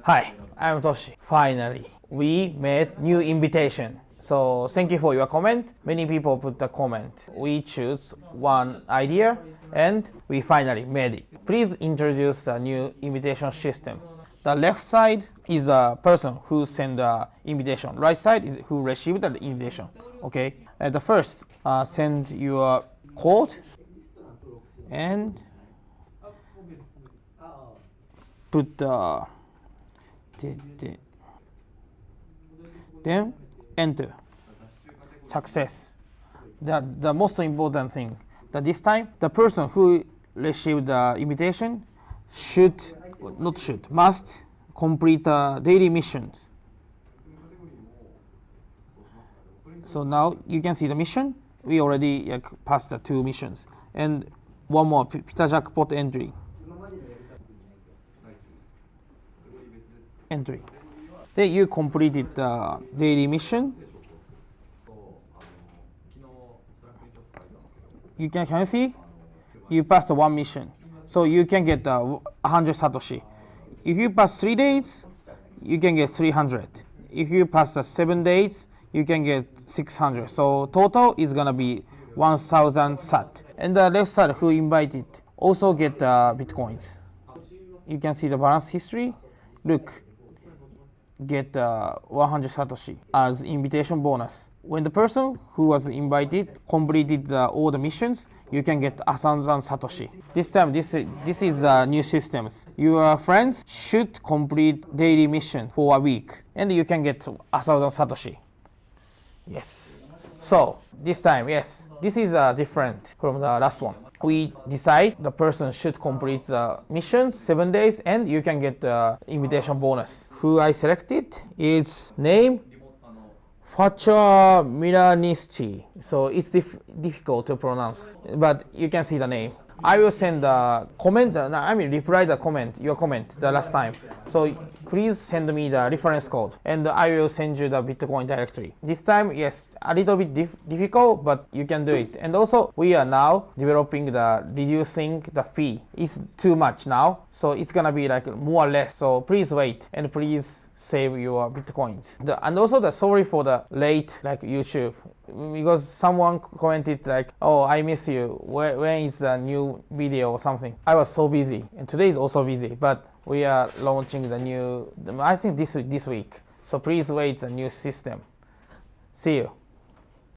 Hi, I'm Toshi. Finally, we made new invitation. So thank you for your comment. Many people put the comment. We choose one idea and we finally made it. Please introduce the new invitation system. The left side is a person who sent the invitation. Right side is who received the invitation. Okay. The first, send your code and put then enter. Success. The most important thing that this time the person who received the invitation must complete daily missions. So now you can see the mission. We already passed the 2 missions and one more Pita jackpot entry. Then you completed the daily mission. Can you see? You passed 1 mission. So you can get 100 Satoshi. If you pass 3 days, you can get 300. If you pass 7 days, you can get 600. So total is gonna be 1000 Sat. And the left side who invited also get Bitcoins. You can see the balance history. Look, get 100 Satoshi as invitation bonus. When the person who was invited completed all the missions, you can get 1000 Satoshi. This time, this is new systems. Your friends should complete daily mission for a week, and you can get 1000 Satoshi. Yes. So this time, yes, this is different from the last one. We decide the person should complete the missions 7 days, and you can get the invitation bonus. Who I selected is name Faccia Milanisti. So it's difficult to pronounce, but you can see the name. I will send a comment, reply the comment, your comment the last time. So please send me the reference code and I will send you the Bitcoin directory. This time, yes, a little bit difficult, but you can do it. And also, we are now developing the reducing the fee. It's too much now, so it's gonna be like more or less. So please wait and please save your Bitcoins. And also sorry for the late YouTube, because someone commented oh, I miss you. When is the new video or something? I was so busy, and today is also busy, but we are launching the new, I think this week. So please wait the new system. See you.